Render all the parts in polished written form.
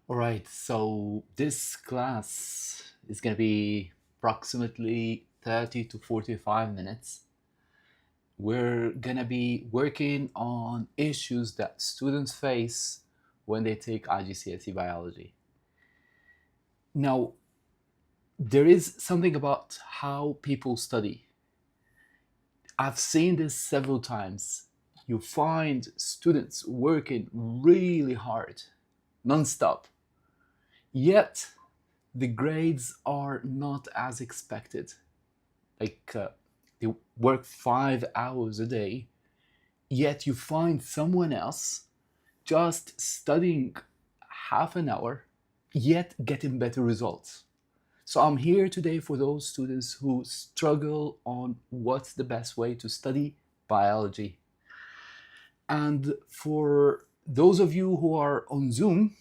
All right, so this class is going to be approximately 30 to 45 minutes. We're going to be working on issues that students face when they take IGCSE biology. Now, there is something about how people study. I've seen this several times. You find students working really hard, nonstop, yet the grades are not as expected. They work 5 hours a day, yet you find someone else just studying half an hour, yet getting better results. So I'm here today for those students who struggle on what's the best way to study biology. And for those of you who are on Zoom,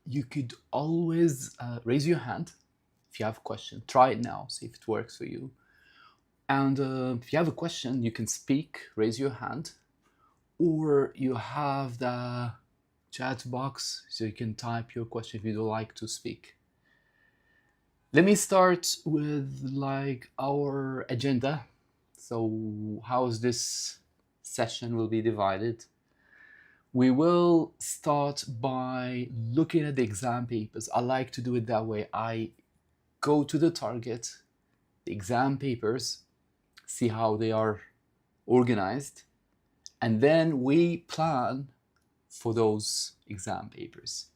you could always raise your hand if you have a question. Try it now, see if it works for you. And if you have a question, you can speak, raise your hand, or you have the chat box so you can type your question if you don't like to speak. Let me start with our agenda. So how's this session will be divided? We will start by looking at the exam papers. I like to do it that way. I go to the target, the exam papers, see how they are organized, and then we plan for those exam papers.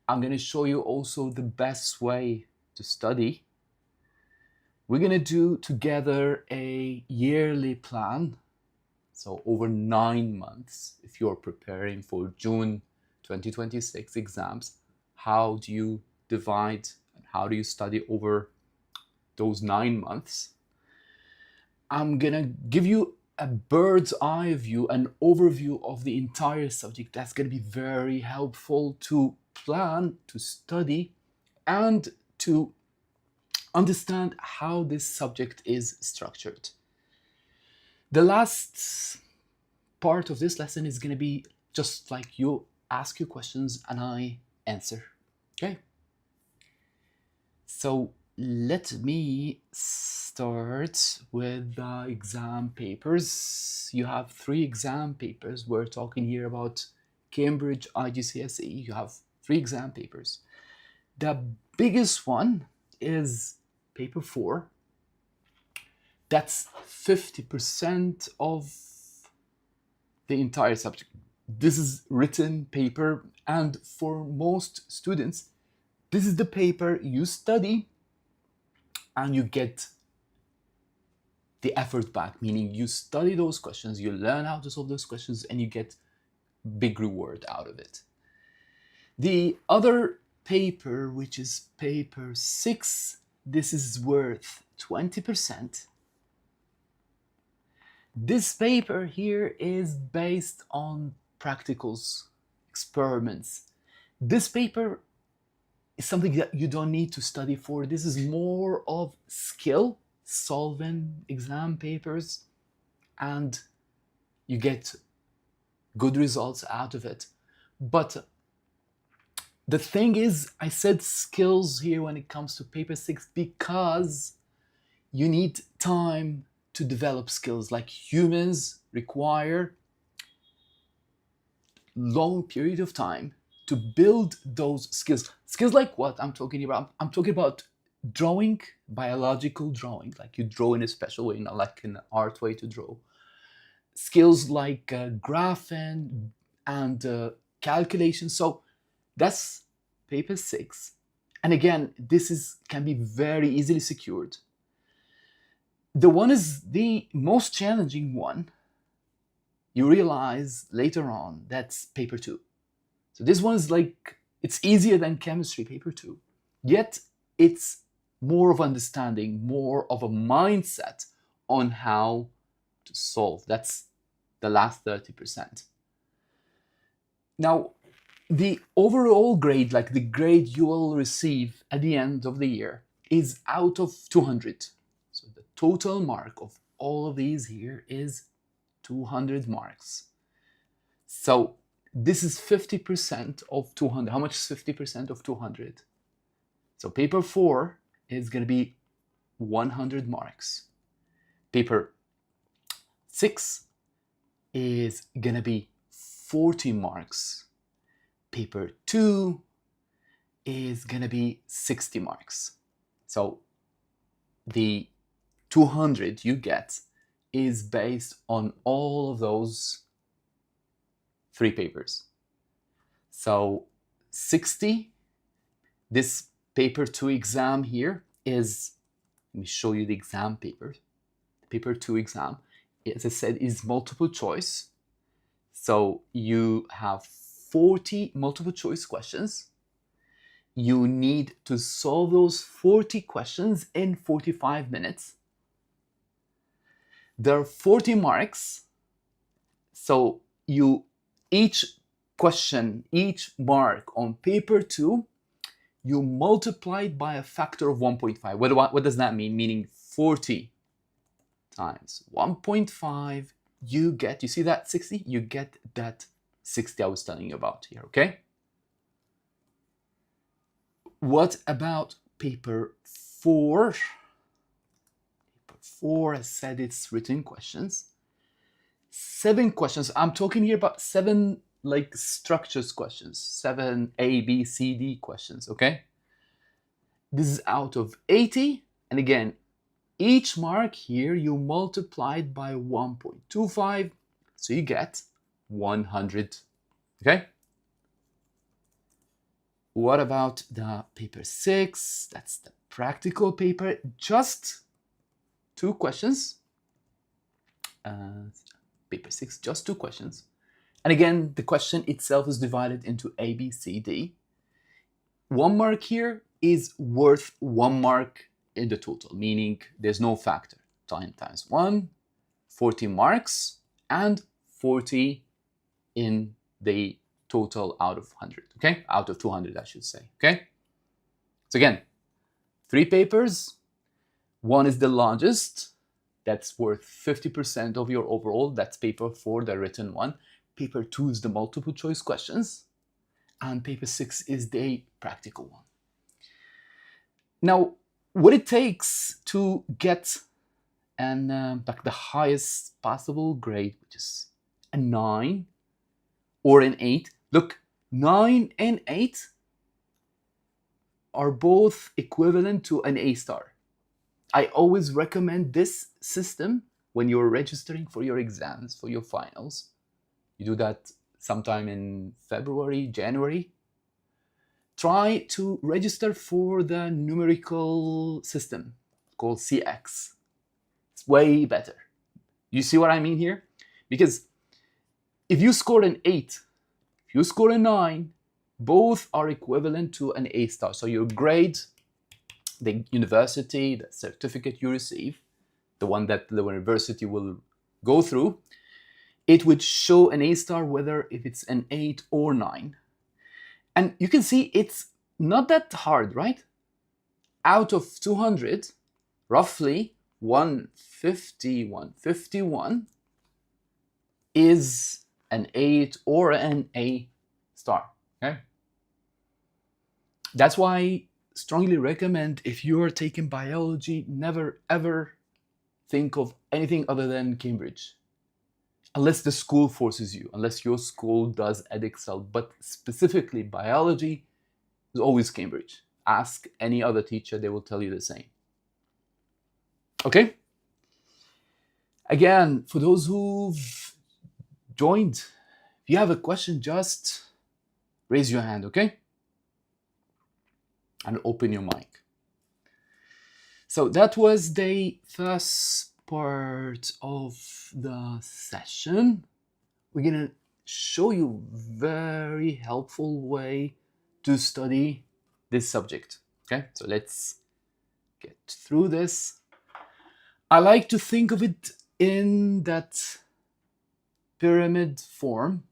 I'm going to show you also the best way to study. We're going to do together a yearly plan, so over 9 months. If you're preparing for June 2026 exams, how do you divide and how do you study over those 9 months? I'm gonna give you a bird's eye view, an overview of the entire subject. That's gonna be very helpful to plan, to study, and to understand how this subject is structured. The last part of this lesson is gonna be just like you ask your questions and I answer. Okay? So let me start with the exam papers. You have 3 exam papers. We're talking here about Cambridge IGCSE. You have 3 exam papers. The biggest one is paper 4. That's 50% of the entire subject. This is written paper, and for most students, this is the paper you study and you get the effort back, meaning you study those questions, you learn how to solve those questions, and you get big reward out of it. The other paper, which is paper 6, this is worth 20%. This paper here is based on practicals, experiments. This paper is something that you don't need to study for. This is more of skill, solving exam papers, and you get good results out of it. But the thing is, I said skills here when it comes to paper 6 because you need time to develop skills. Like humans require long period of time to build those skills. Skills like what I'm talking about? I'm talking about drawing, biological drawing, like you draw in a special way, not like an art way to draw. Skills like graphing and calculation. So that's paper 6. And again, can be very easily secured. The one is the most challenging one. You realize later on that's paper 2. So this one is it's easier than chemistry, paper 2. Yet it's more of understanding, more of a mindset on how to solve. That's the last 30%. Now, the overall grade, like the grade you will receive at the end of the year, is out of 200. So the total mark of all of these here is 200 marks. So this is 50% of 200. How much is 50% of 200? So paper 4 is going to be 100 marks. Paper 6 is going to be 40 marks. Paper 2 is going to be 60 marks. So the 200 you get is based on all of those 3 papers. So 60, this paper 2 exam here is, let me show you the exam paper. Paper 2 exam, as I said, is multiple choice. So you have 40 multiple choice questions. You need to solve those 40 questions in 45 minutes. There are 40 marks. So each question, each mark on paper 2, you multiply it by a factor of 1.5. What does that mean? Meaning 40 times 1.5, you see that 60? You get that 60 I was telling you about here, okay? What about paper 4? Paper 4, I said it's written questions. 7 questions. I'm talking here about 7 like structures questions. 7 A, B, C, D questions, okay? This is out of 80. And again, each mark here, you multiply it by 1.25. So you get 100, okay? What about the paper 6? That's the practical paper. Just 2 questions. Paper 6, just 2 questions. And again, the question itself is divided into A, B, C, D. 1 mark here is worth 1 mark in the total, meaning there's no factor. 10 times 1, 40 marks, and 40 in the total out of 100, okay? Out of 200, I should say, okay? So again, 3 papers. 1 is the largest. That's worth 50% of your overall. That's paper 4, the written one. Paper 2 is the multiple choice questions. And paper 6 is the practical one. Now, what it takes to get like the highest possible grade, which is a 9 or an 8. Look, 9 and 8 are both equivalent to an A star. I always recommend this system when you're registering for your exams, for your finals. You do that sometime in February, January. Try to register for the numerical system called CX. It's way better. You see what I mean here? Because if you score an 8, if you score a 9, both are equivalent to an A star. So your grade, the university, the certificate you receive, the one that the university will go through, it would show an A star whether if it's an 8 or 9. And you can see it's not that hard, right? Out of 200, roughly 150, 151 is an 8 or an A star, okay? That's why I strongly recommend, if you are taking biology, never ever think of anything other than Cambridge. Unless the school forces you, unless your school does Edexcel, but specifically biology is always Cambridge. Ask any other teacher, they will tell you the same. Okay? Again, for those who've joined, if you have a question, just raise your hand, okay? And open your mic. So that was the first part of the session. We're gonna show you very helpful way to study this subject. Okay, so let's get through this. I like to think of it in that pyramid form.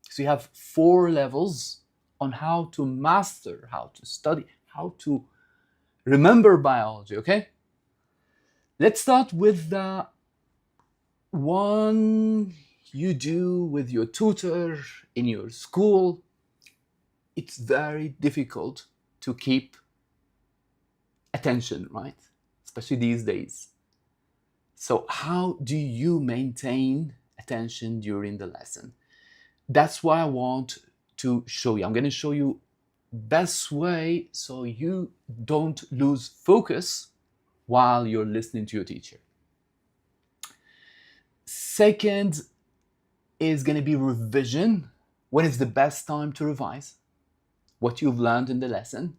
So you have 4 levels on how to master, how to study, how to remember biology, okay? Let's start with the one you do with your tutor in your school, it's very difficult to keep attention, right? Especially these days. So how do you maintain attention during the lesson? That's what I want to show you. I'm going to show you best way so you don't lose focus while you're listening to your teacher. Second is going to be revision. When is the best time to revise what you've learned in the lesson?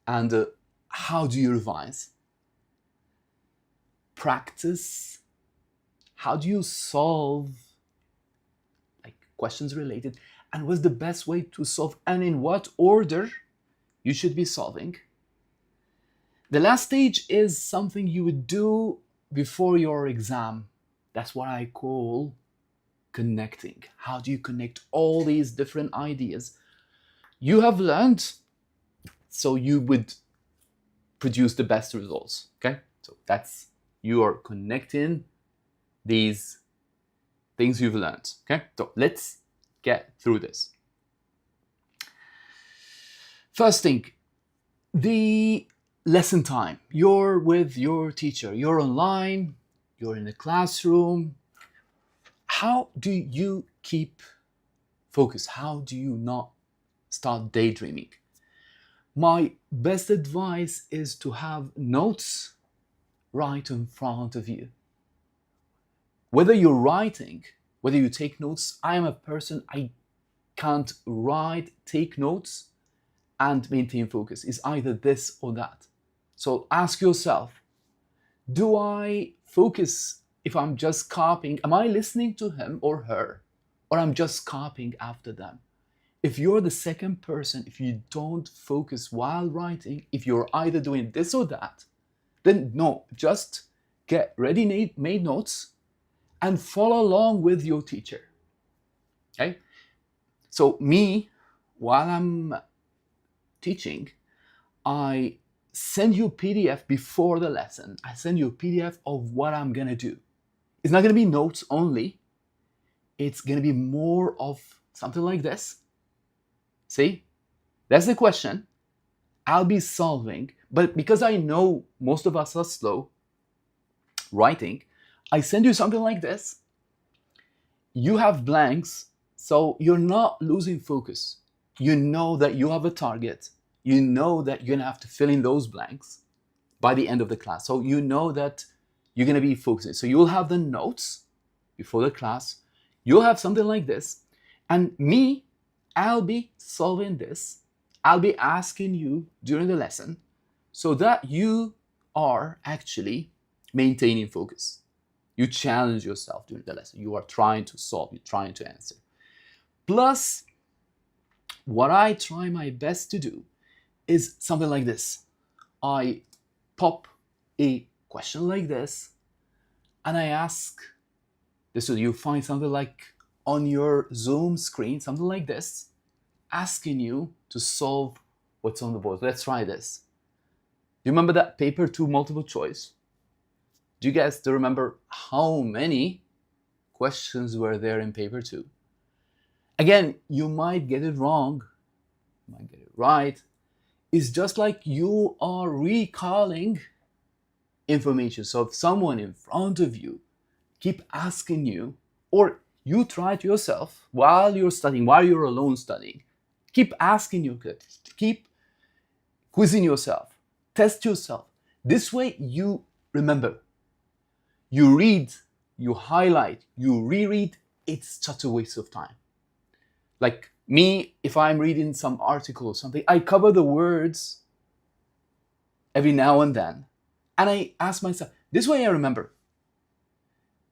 And how do you revise? Practice. How do you solve questions related? And what's the best way to solve? And in what order you should be solving? The last stage is something you would do before your exam. That's what I call connecting. How do you connect all these different ideas you have learned so you would produce the best results? Okay, so that's, you are connecting these things you've learned. Okay, so let's get through this. First thing, the lesson time. You're with your teacher, you're online, you're in a classroom. How do you keep focus? How do you not start daydreaming? My best advice is to have notes right in front of you. Whether you're writing, whether you take notes, I am a person, I can't write, take notes, and maintain focus. It's either this or that. So ask yourself, do I focus if I'm just copying? Am I listening to him or her? Or I'm just copying after them? If you're the second person, if you don't focus while writing, if you're either doing this or that, then no, just get ready-made notes and follow along with your teacher. Okay? So me, while I'm teaching, I send you a PDF before the lesson. I send you a PDF of what I'm gonna do. It's not gonna be notes only. It's gonna be more of something like this. See? That's the question. I'll be solving, but because I know most of us are slow writing, I send you something like this. You have blanks, so you're not losing focus. You know that you have a target. You know that you're gonna have to fill in those blanks by the end of the class. So you know that you're gonna be focusing. So you'll have the notes before the class. You'll have something like this. And me, I'll be solving this. I'll be asking you during the lesson so that you are actually maintaining focus. You challenge yourself during the lesson. You are trying to solve, you're trying to answer. Plus, what I try my best to do is something like this. I pop a question like this and I ask this. So you find something like on your Zoom screen, something like this, asking you to solve what's on the board. Let's try this. Do you remember that paper 2 multiple choice? Do you guys still remember how many questions were there in paper 2? Again, you might get it wrong, you might get it right. It's just like you are recalling information. So if someone in front of you keep asking you, or you try it yourself while you're studying, while you're alone studying, keep asking you, keep quizzing yourself, test yourself. This way you remember. You read, you highlight, you reread, it's such a waste of time. Like me, if I'm reading some article or something, I cover the words every now and then. And I ask myself, this way I remember.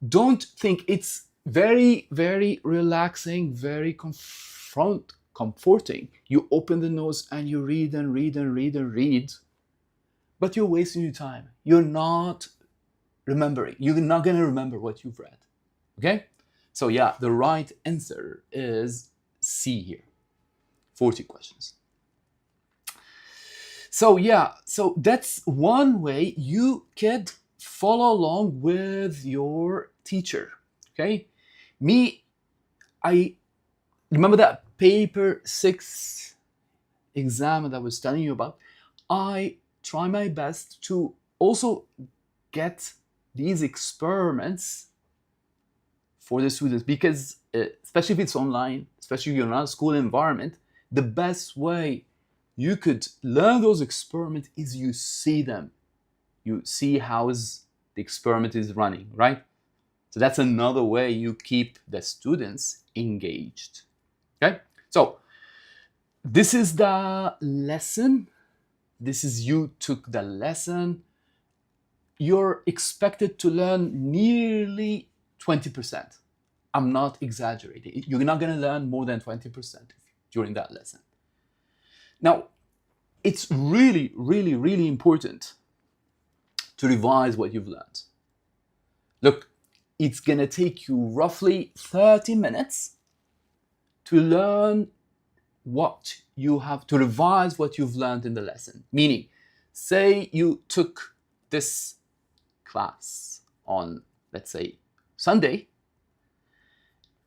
Don't think, it's very, very relaxing, very comforting. You open the notes and you read and read and read and read, but you're wasting your time. You're not remembering. You're not going to remember what you've read. Okay? So yeah, the right answer is C here. 40 questions. So yeah, so that's one way you could follow along with your teacher. Okay? Me, I remember that paper 6 exam that I was telling you about. I try my best to also get these experiments for the students, because especially if it's online, especially if you're not a school environment, the best way you could learn those experiments is you see them. You see how the experiment is running, right? So that's another way you keep the students engaged. Okay? So this is the lesson. This is you took the lesson. You're expected to learn nearly 20%. I'm not exaggerating. You're not going to learn more than 20% during that lesson. Now, it's really, really, really important to revise what you've learned. Look, it's going to take you roughly 30 minutes to learn what you have to revise what you've learned in the lesson. Meaning, say you took this class on, let's say, Sunday.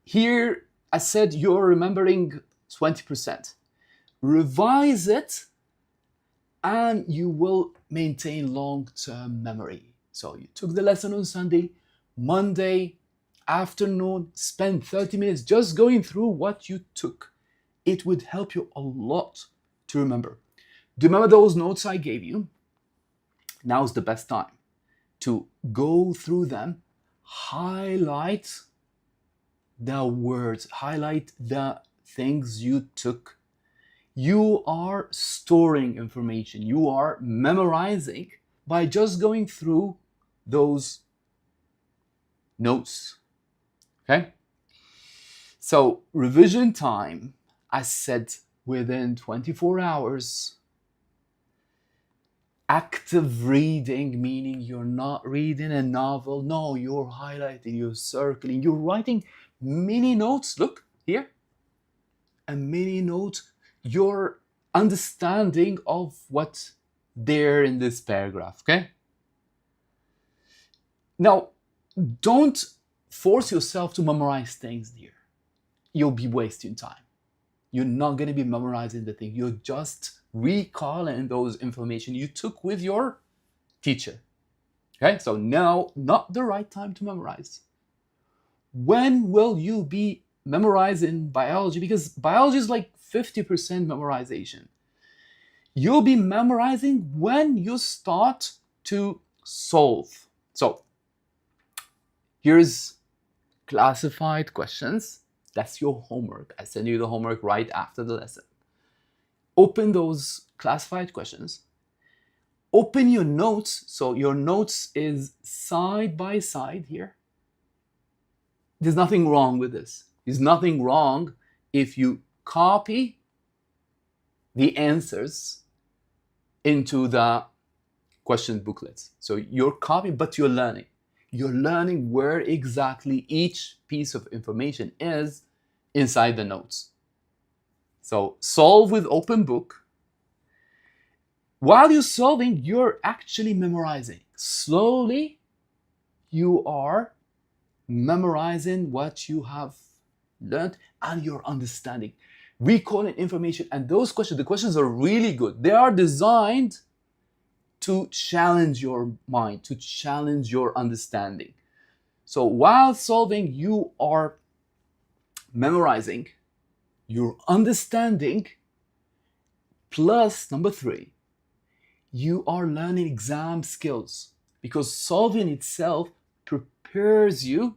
Here, I said you're remembering 20%. Revise it, and you will maintain long-term memory. So you took the lesson on Sunday, Monday afternoon, spend 30 minutes just going through what you took. It would help you a lot to remember. Do you remember those notes I gave you? Now's the best time to go through them, highlight the words, highlight the things you took. You are storing information. You are memorizing by just going through those notes. Okay? So revision time, I said within 24 hours. Active reading, meaning you're not reading a novel. No, you're highlighting, you're circling, you're writing mini notes. Look here, a mini note. Your understanding of what's there in this paragraph, okay? Now, don't force yourself to memorize things, dear. You'll be wasting time. You're not going to be memorizing the thing. You're just recalling those information you took with your teacher. Okay, so now, not the right time to memorize. When will you be memorizing biology? Because biology is like 50% memorization. You'll be memorizing when you start to solve. So here's classified questions. That's your homework. I send you the homework right after the lesson. Open those classified questions. Open your notes. So your notes is side by side here. There's nothing wrong with this. There's nothing wrong if you copy the answers into the question booklets. So you're copying, but you're learning. You're learning where exactly each piece of information is inside the notes. So solve with open book. While you're solving, you're actually memorizing. Slowly, you are memorizing what you have learned and you're understanding. Recalling information. And those questions, the questions are really good. They are designed to challenge your mind, to challenge your understanding. So while solving, you are memorizing, you're understanding, plus number 3, you are learning exam skills, because solving itself prepares you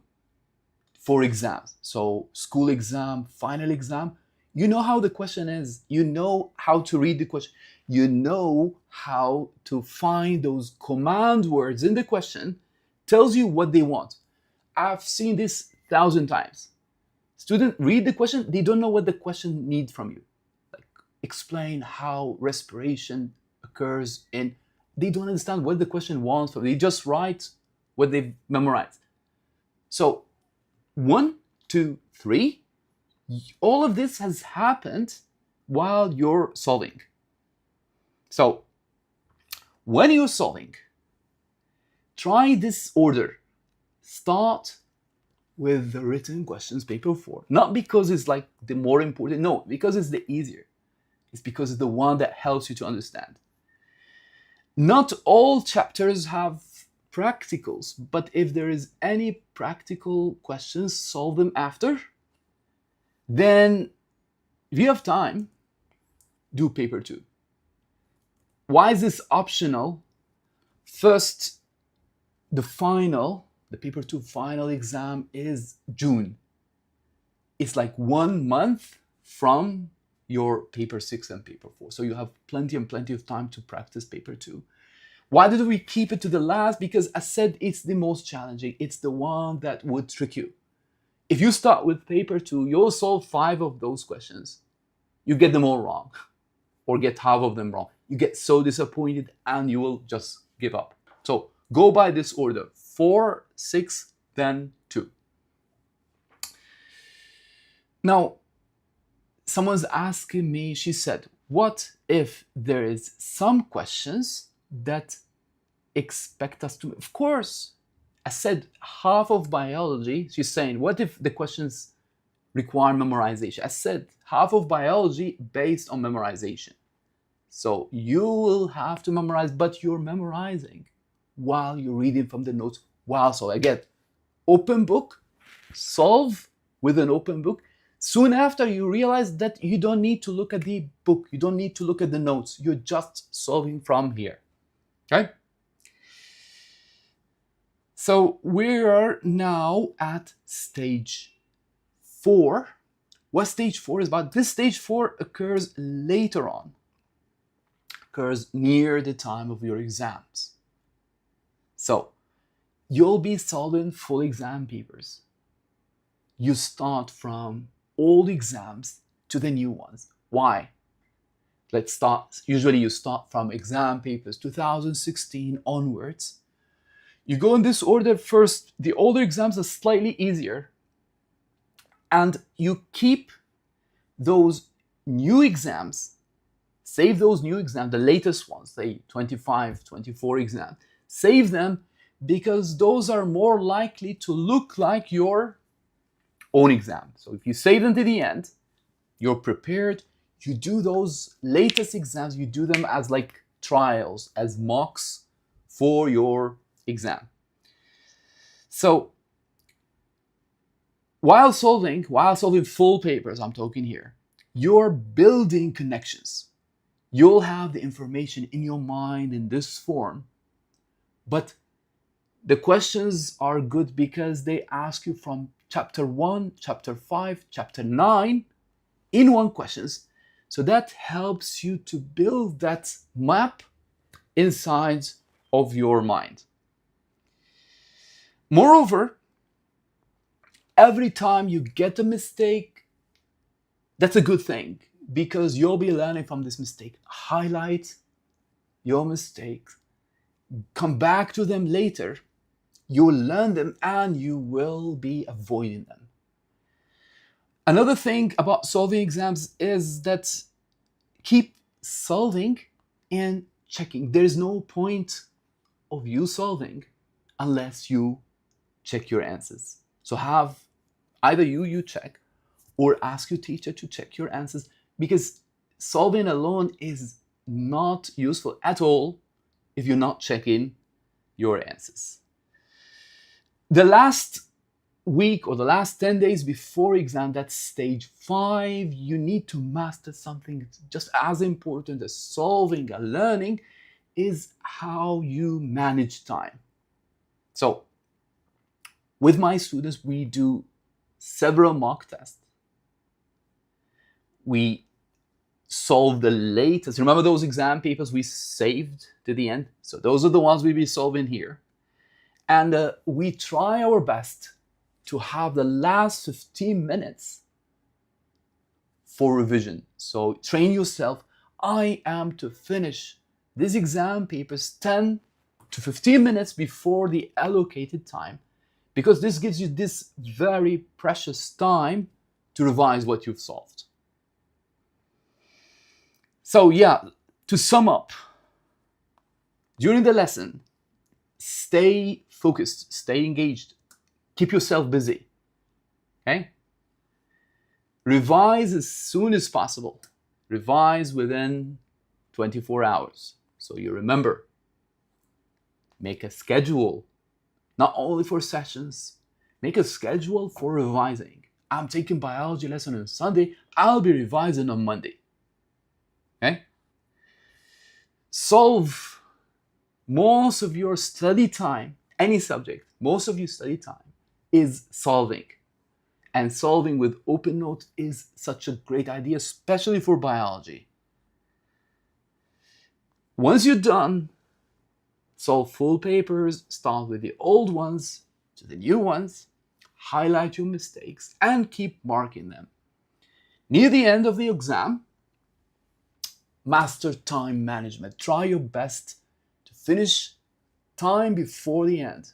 for exams. So school exam, final exam, you know how the question is, you know how to read the question, you know how to find those command words in the question, tells you what they want. I've seen this 1,000 times. Students read the question, they don't know what the question needs from you. Like, explain how respiration occurs in, they don't understand what the question wants from them. They just write what they've memorized. So 1, 2, 3, all of this has happened while you're solving. So when you're solving, try this order. Start with the written questions, paper 4. Not because it's like the more important, no, because it's the easier. It's because it's the one that helps you to understand. Not all chapters have practicals, but if there is any practical questions, solve them after. Then, if you have time, do paper 2. Why is this optional? First, the paper 2 final exam is June. It's like 1 month from your paper 6 and paper 4. So you have plenty of time to practice paper 2. Why did we keep it to the last? Because I said it's the most challenging. It's the one that would trick you. If you start with paper 2, you'll solve 5 of those questions. You get them all wrong, or get half of them wrong. You get so disappointed and you will just give up. So go by this order: 4, 6, then 2. Now, someone's asking me, she said, what if there is some questions that expect us to, of course, I said half of biology. She's saying, what if the questions require memorization? I said half of biology based on memorization. So you will have to memorize, but you're memorizing while you're reading from the notes. Wow, so I get open book, solve with an open book. Soon after, you realize that you don't need to look at the book. You don't need to look at the notes. You're just solving from here. Okay? So we are now at stage 4. What stage 4 is about? This stage 4 occurs later on. Occurs near the time of your exams. So you'll be solving full exam papers. You start from old exams to the new ones. Why? Let's start. Usually you start from exam papers 2016 onwards. You go in this order. First, the older exams are slightly easier, and you keep those new exams, save those new exams, the latest ones, say 25, 24 exams, save them because those are more likely to look like your own exam. So if you save them to the end, you're prepared. You do those latest exams, you do them as like trials, as mocks for your exam. So while solving full papers, I'm talking here, you're building connections. You'll have the information in your mind in this form, but the questions are good because they ask you from chapter 1, chapter 5, chapter 9 in one questions. So that helps you to build that map inside of your mind. Moreover, every time you get a mistake, that's a good thing because you'll be learning from this mistake. Highlight your mistakes, come back to them later. You'll learn them and you will be avoiding them. Another thing about solving exams is that keep solving and checking. There is no point of you solving unless you check your answers. So have either you check or ask your teacher to check your answers, because solving alone is not useful at all if you're not checking your answers. The last week or the last 10 days before exam, that's stage 5, you need to master something just as important as solving and learning is how you manage time. So with my students, we do several mock tests. We solve the latest. Remember those exam papers we saved to the end? So those are the ones we'll be solving here. And we try our best to have the last 15 minutes for revision. So train yourself. I am to finish these exam papers 10 to 15 minutes before the allocated time, because this gives you this very precious time to revise what you've solved. So yeah, to sum up, during the lesson, stay focused, stay engaged, keep yourself busy. Okay? Revise as soon as possible. Revise within 24 hours. So you remember. Make a schedule, not only for sessions, make a schedule for revising. I'm taking biology lesson on Sunday, I'll be revising on Monday. Okay? Solve most of your study time, any subject, most of your study time is solving. And solving with OpenNote is such a great idea, especially for biology. Once you're done, solve full papers, start with the old ones to the new ones, highlight your mistakes, and keep marking them. Near the end of the exam, master time management. Try your best to finish time before the end.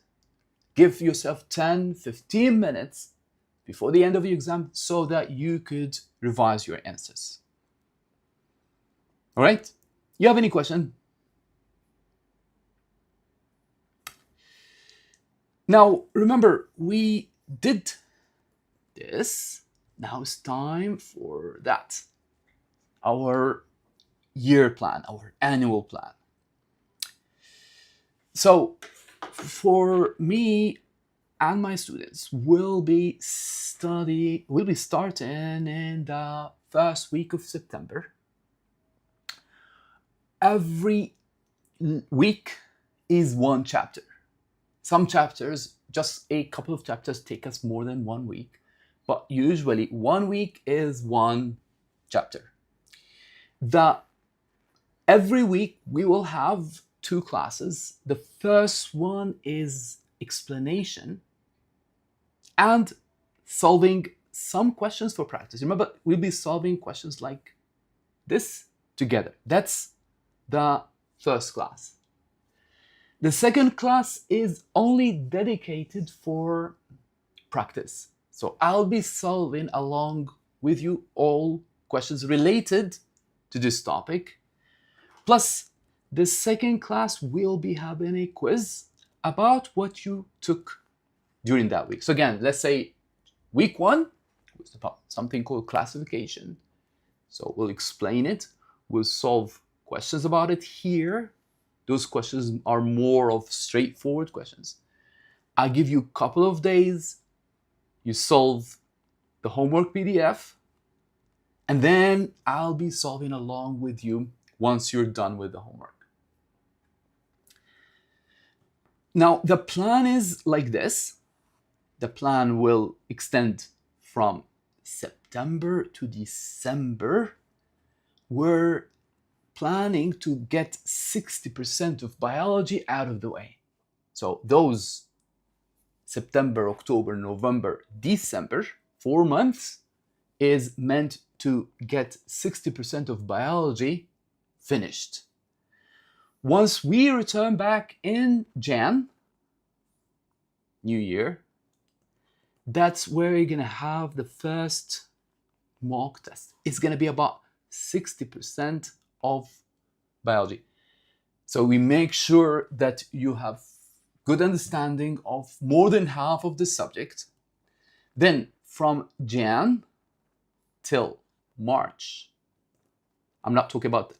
Give yourself 10, 15 minutes before the end of the exam so that you could revise your answers. All right? You have any question? Now, remember, we did this. Now it's time for that. Our year plan, our annual plan. So, for me and my students, we'll be starting in the first week of September. Every week is one chapter. Some chapters, just a couple of chapters, take us more than 1 week, but usually 1 week is one chapter. Every week we will have 2 classes. The first one is explanation and solving some questions for practice. Remember, we'll be solving questions like this together. That's the first class. The second class is only dedicated for practice. So I'll be solving along with you all questions related to this topic. Plus, the second class will be having a quiz about what you took during that week. So again, let's say week 1 was about something called classification. So we'll explain it. We'll solve questions about it here. Those questions are more of straightforward questions. I give you a couple of days. You solve the homework PDF. And then I'll be solving along with you once you're done with the homework. Now, the plan is like this. The plan will extend from September to December. We're planning to get 60% of biology out of the way. So those September, October, November, December, 4 months is meant to get 60% of biology finished. Once we return back in Jan, New Year, that's where you're gonna have the first mock test. It's gonna be about 60% of biology. So we make sure that you have good understanding of more than half of the subject. Then from Jan till March, I'm not talking about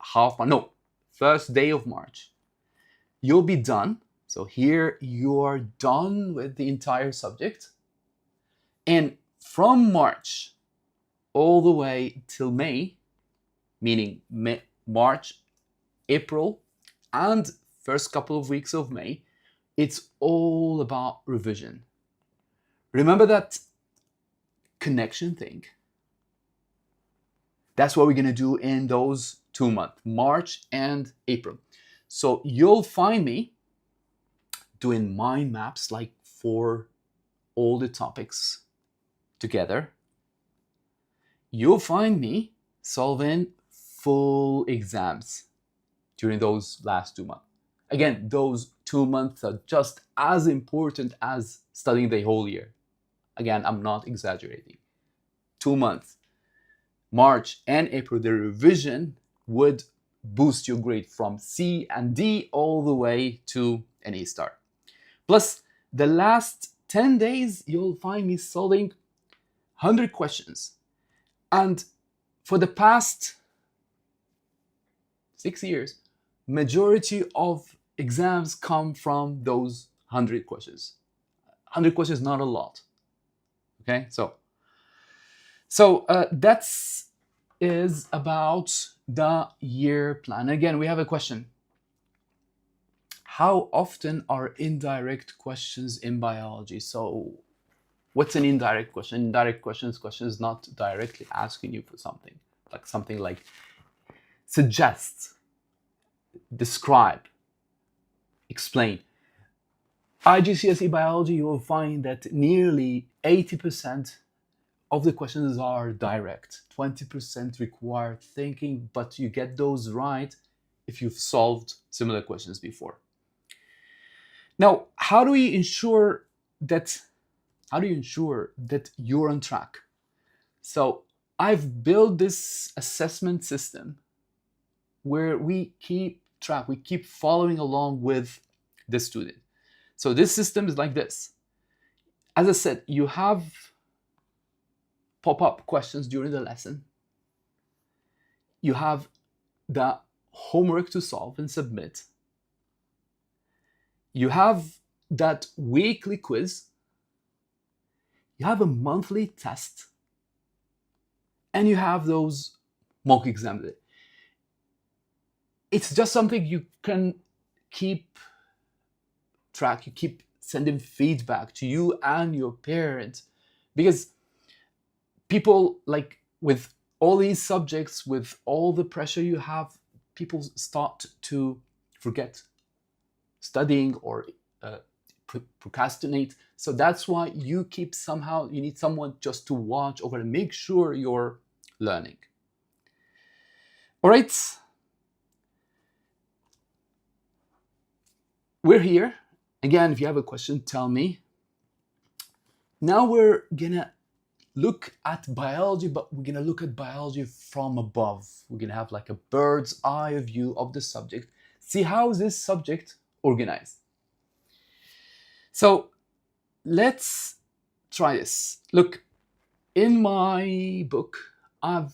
first day of March, you'll be done. So here you are done with the entire subject. And from March all the way till May, meaning March, April, and first couple of weeks of May, it's all about revision. Remember that connection thing? That's what we're going to do in those 2 months, March and April. So you'll find me doing mind maps like for all the topics together. You'll find me solving full exams during those last 2 months. Again, those 2 months are just as important as studying the whole year. Again, I'm not exaggerating. 2 months, March and April, the revision would boost your grade from C and D all the way to an A star. Plus, the last 10 days, you'll find me solving 100 questions. And for the past 6 years, majority of exams come from those 100 questions. 100 questions is not a lot. Okay, so that's is about the year plan. Again, we have a question. How often are indirect questions in biology? So what's an indirect question? Indirect questions not directly asking you for something like suggest, describe, explain. IGCSE biology, you will find that nearly 80% of the questions are direct. 20% require thinking, but you get those right if you've solved similar questions before. Now, how do you ensure that you're on track? So I've built this assessment system where we keep track, we keep following along with the student. So this system is like this. As I said, you have pop-up questions during the lesson. You have the homework to solve and submit. You have that weekly quiz. You have a monthly test. And you have those mock exams. It's just something you can keep track. You keep sending feedback to you and your parents, because people, like with all these subjects, with all the pressure you have, people start to forget studying or procrastinate. So that's why you need someone just to watch over and make sure you're learning. All right. We're here. Again, if you have a question, tell me. Now we're gonna look at biology, but we're gonna look at biology from above. We're gonna have like a bird's eye view of the subject. See how is this subject organized. So let's try this. Look, in my book, I've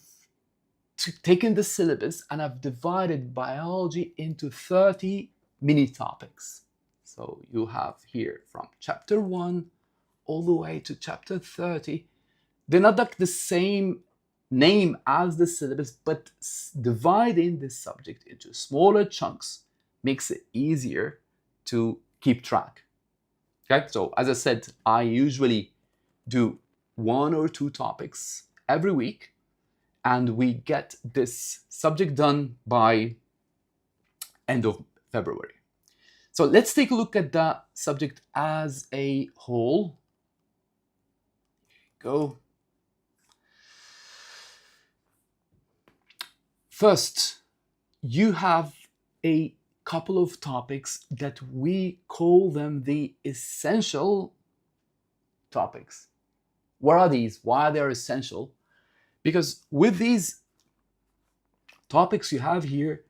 taken the syllabus and I've divided biology into 30 mini topics. So you have here from chapter 1 all the way to chapter 30. They're not like the same name as the syllabus, but dividing this subject into smaller chunks makes it easier to keep track. Okay, so as I said, I usually do 1 or 2 topics every week, and we get this subject done by end of February. So let's take a look at the subject as a whole. Go. First, you have a couple of topics that we call them the essential topics. What are these? Why they're essential? Because with these topics you have here,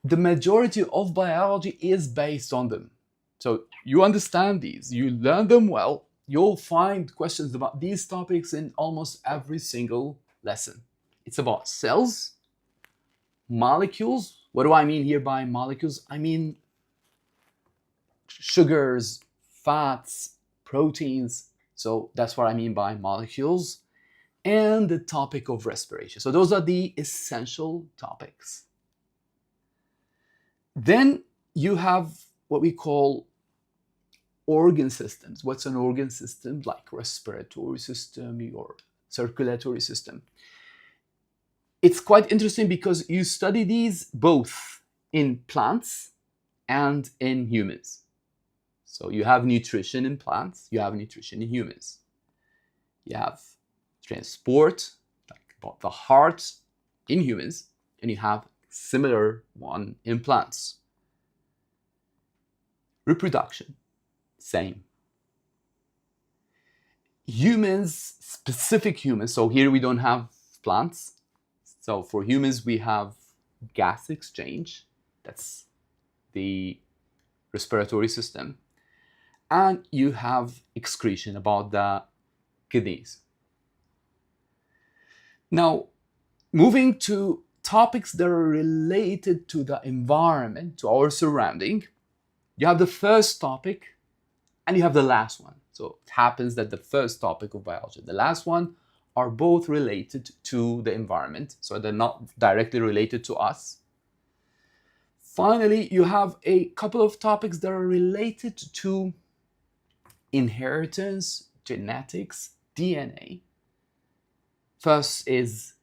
the majority of biology is based on them. So you understand these, you learn them well, you'll find questions about these topics in almost every single lesson. It's about cells, molecules. What do I mean here by molecules? I mean sugars, fats, proteins. So that's what I mean by molecules. And the topic of respiration. So those are the essential topics. Then you have what we call organ systems. What's an organ system? Like respiratory system, your circulatory system. It's quite interesting because you study these both in plants and in humans. So you have nutrition in plants, you have nutrition in humans. You have transport, like about the heart in humans, and you have similar one in plants. Reproduction, same. Humans, specific humans, so here we don't have plants. So for humans, we have gas exchange, that's the respiratory system. And you have excretion, about the kidneys. Now, moving to topics that are related to the environment, to our surrounding, you have the first topic and you have the last one. So it happens that the first topic of biology and the last one are both related to the environment, so they're not directly related to us. Finally, you have a couple of topics that are related to inheritance, genetics, DNA. First is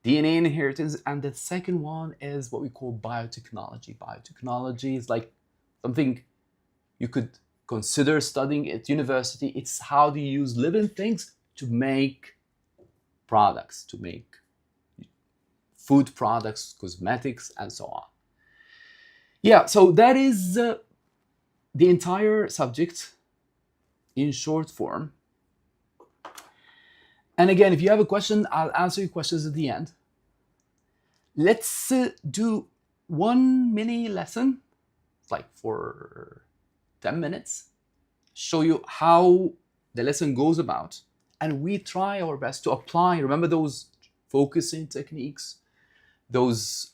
DNA inheritance, and the second one is what we call biotechnology. Biotechnology is like something you could consider studying at university. It's how do you use living things to make products, to make food products, cosmetics, and so on. Yeah, so that is the entire subject in short form. And again, if you have a question, I'll answer your questions at the end. Let's do one mini lesson, like for 10 minutes, show you how the lesson goes about. And we try our best to apply, remember those focusing techniques, those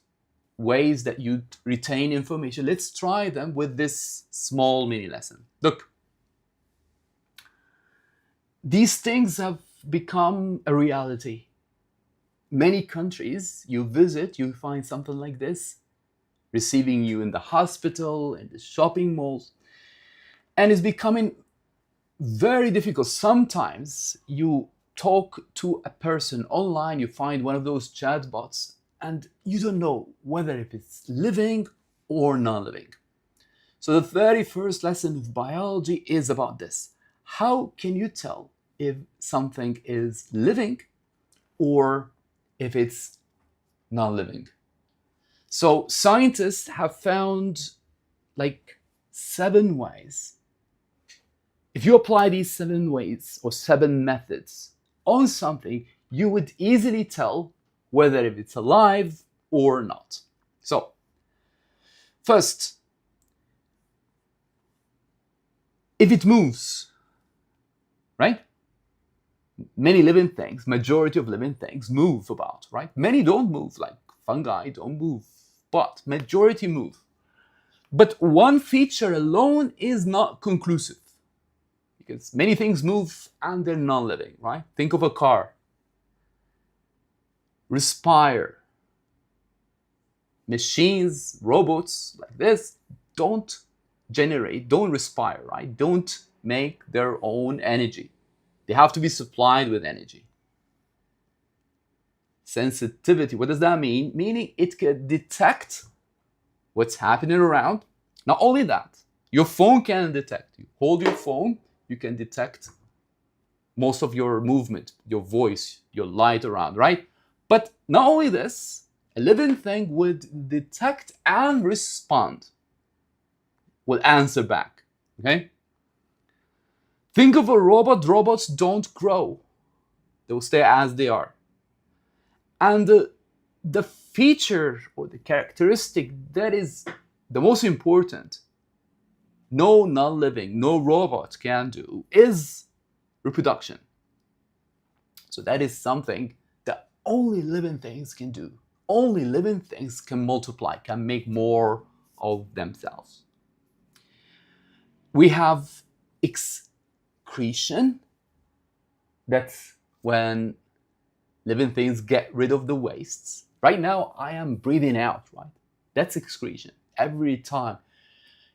ways that you retain information. Let's try them with this small mini lesson. Look, these things have become a reality. Many countries you visit, you find something like this, receiving you in the hospital, in the shopping malls. And it's becoming very difficult. Sometimes you talk to a person online, you find one of those chatbots, and you don't know whether if it's living or non-living. So the very first lesson of biology is about this. How can you tell if something is living or if it's non-living? So scientists have found like 7 ways. If you apply these 7 ways or 7 methods on something, you would easily tell whether if it's alive or not. So, first, if it moves, right? Many living things, majority of living things move about, right? Many don't move, like fungi don't move, but majority move. But one feature alone is not conclusive, because many things move and they're non-living, right? Think of a car. Respire. Machines, robots like this don't respire, right? Don't make their own energy. They have to be supplied with energy. Sensitivity, what does that mean? Meaning it can detect what's happening around. Not only that, your phone can detect. You hold your phone, you can detect most of your movement, your voice, your light around, right? But not only this, a living thing would detect and respond, will answer back, okay? Think of a robot. Robots don't grow. They will stay as they are. And the feature or the characteristic that is the most important, no non-living, no robot can do, is reproduction. So that is something that only living things can do. Only living things can multiply, can make more of themselves. We have excretion. That's when living things get rid of the wastes. Right now, I am breathing out, right? That's excretion. Every time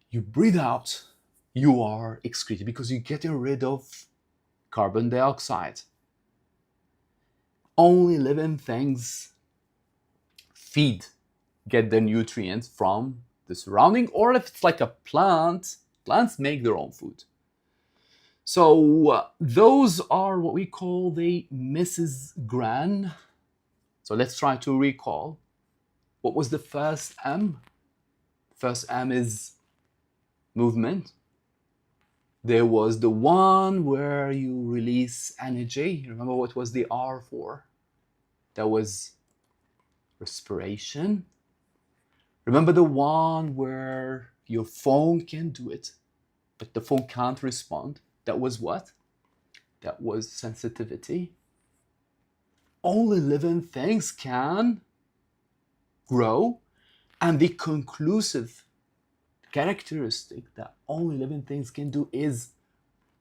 you breathe out, you are excreting because you're getting rid of carbon dioxide. Only living things feed, get their nutrients from the surrounding, or if it's like a plant, plants make their own food. So those are what we call the Mrs. Gran. So let's try to recall. What was the first M? First M is movement. There was the one where you release energy. Remember what was the R for? That was respiration. Remember the one where your phone can do it, but the phone can't respond? That was what? That was sensitivity. only living things can grow, and the conclusive characteristic that only living things can do is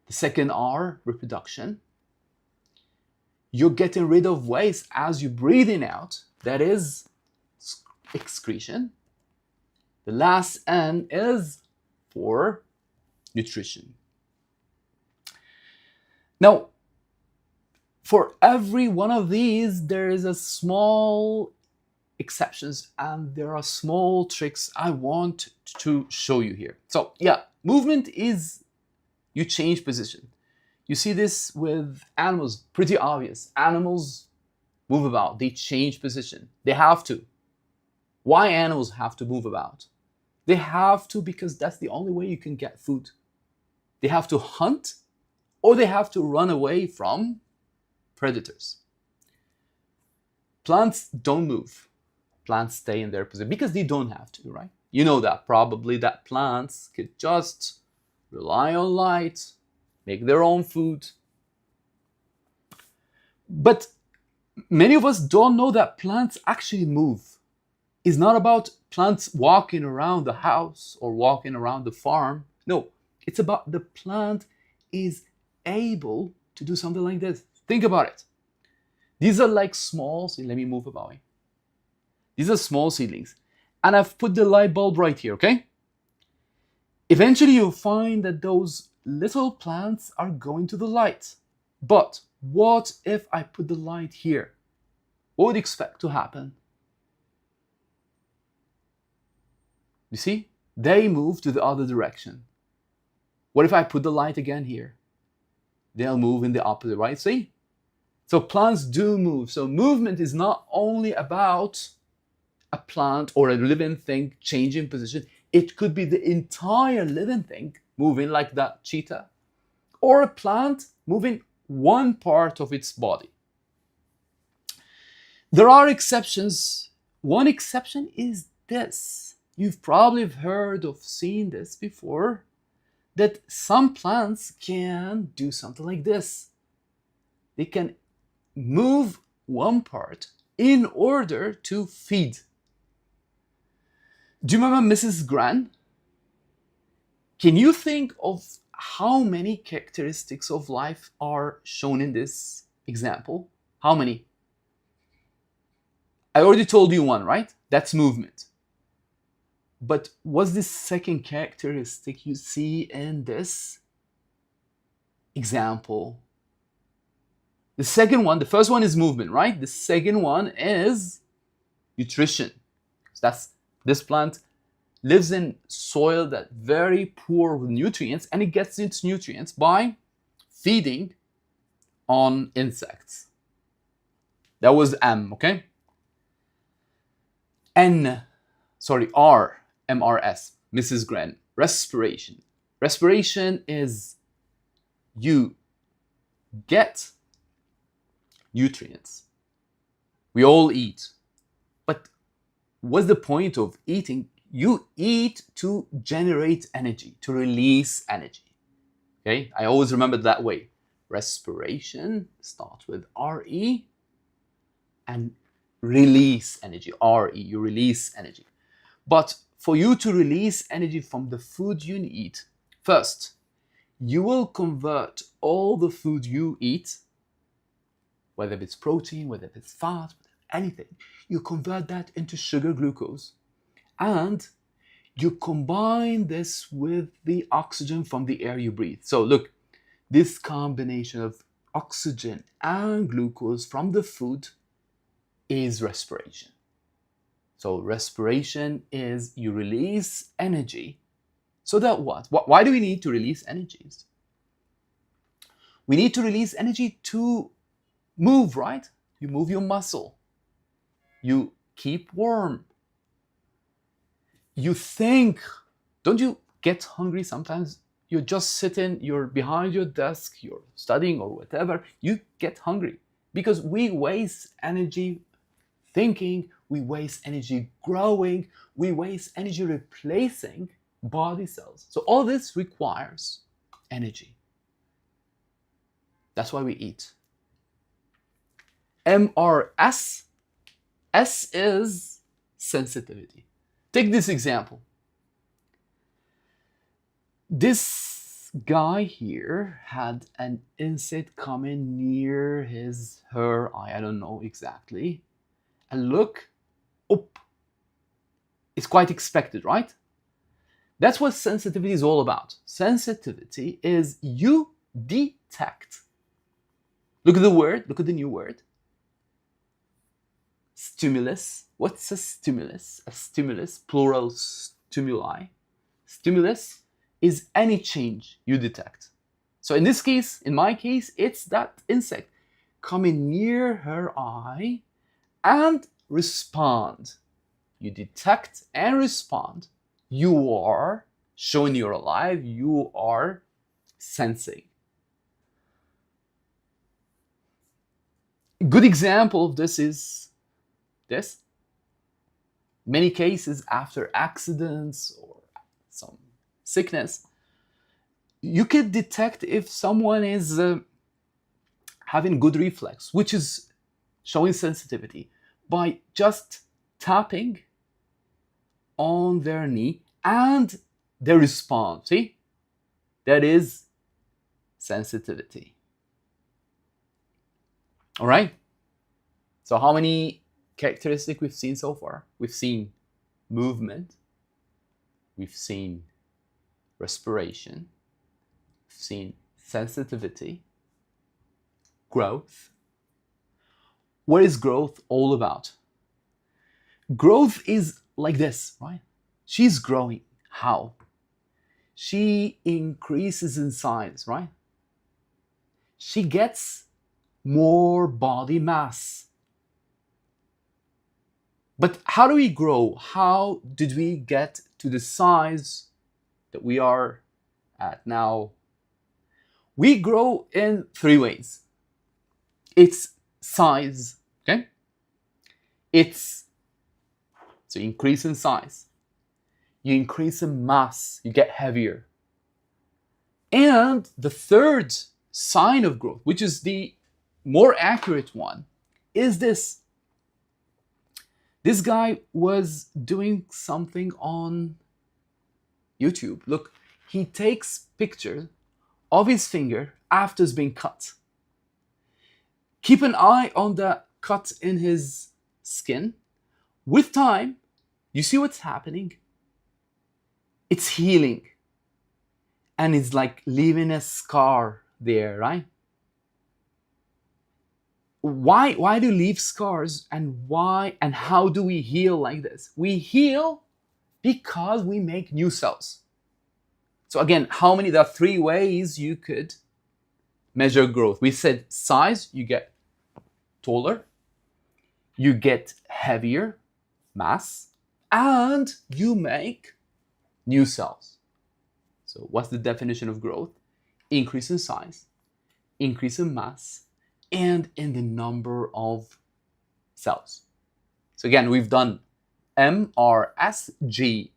the second R, reproduction. You're getting rid of waste as you're breathing out, that is excretion. The last N is for nutrition. Now, for every one of these, there is a small exceptions, and there are small tricks I want to show you here. So yeah, movement is you change position. You see this with animals, pretty obvious. Animals move about, they change position. They have to. Why animals have to move about? They have to because that's the only way you can get food. They have to hunt, or they have to run away from predators. Plants don't move. Plants stay in their position because they don't have to, right? You know that probably, that plants could just rely on light, make their own food. But many of us don't know that plants actually move. It's not about plants walking around the house or walking around the farm. No, it's about the plant is able to do something like this. Think about it. These are like small, so let me move about it. These are small seedlings. And I've put the light bulb right here, okay? Eventually you'll find that those little plants are going to the light. But what if I put the light here? What would you expect to happen? You see? They move to the other direction. What if I put the light again here? They'll move in the opposite, right? See? So plants do move. So movement is not only about a plant or a living thing changing position. It could be the entire living thing moving like that cheetah, or a plant moving one part of its body. There are exceptions. One exception is this. You've probably heard of seen this before, that some plants can do something like this. They can move one part in order to feed. Do you remember Mrs. Gran? Can you think of how many characteristics of life are shown in this example? How many? I already told you one, right? That's movement. But what's the second characteristic you see in this example? The second one, the first one is movement, right? The second one is nutrition. So this plant lives in soil that's very poor with nutrients, and it gets its nutrients by feeding on insects. That was M, okay? R, MRS, Mrs. Gran, respiration. Respiration is you get nutrients. We all eat. But what's the point of eating? You eat to generate energy, to release energy. Okay? I always remember that way. Respiration starts with RE and release energy. RE, you release energy. But for you to release energy from the food you eat, first, you will convert all the food you eat, whether it's protein, whether it's fat, anything, you convert that into sugar, glucose. And you combine this with the oxygen from the air you breathe. So look, this combination of oxygen and glucose from the food is respiration. So respiration is you release energy. So that what? Why do we need to release energies? We need to release energy to move, right? You move your muscle. You keep warm. You think. Don't you get hungry sometimes? You're just sitting, you're behind your desk, you're studying or whatever. You get hungry because we waste energy thinking, we waste energy growing, we waste energy replacing body cells. So all this requires energy. That's why we eat. MRS. S is sensitivity. Take this example. This guy here had an insect coming near her eye. I don't know exactly. And look, up. It's quite expected, right? That's what sensitivity is all about. Sensitivity is you detect. Look at the word, look at the new word. Stimulus. What's a stimulus? A stimulus, plural stimuli. Stimulus is any change you detect. So in this case, in my case, it's that insect coming near her eye and respond. You detect and respond. You are showing you're alive. You are sensing. A good example of this is this. Many cases after accidents or some sickness, you can detect if someone is having good reflex, which is showing sensitivity, by just tapping on their knee and they respond. See? That is sensitivity. All right? So how many characteristics we've seen so far? We've seen movement. We've seen respiration. We've seen sensitivity. Growth. What is growth all about? Growth is like this, right? She's growing. How? She increases in size, right? She gets more body mass. But how do we grow? How did we get to the size that we are at now? We grow in 3 ways. It's size, okay? So you increase in size. You increase in mass, you get heavier. And the third sign of growth, which is the more accurate one, is this. This guy was doing something on YouTube. Look, he takes pictures of his finger after it's been cut. Keep an eye on the cut in his skin. With time, you see what's happening? It's healing. And it's like leaving a scar there, right? Why do we leave scars, and why and how do we heal like this? We heal because we make new cells. So again, there are 3 ways you could measure growth. We said size, you get taller, you get heavier, mass, and you make new cells. So what's the definition of growth? Increase in size, increase in mass, and in the number of cells. So again, we've done MRSG,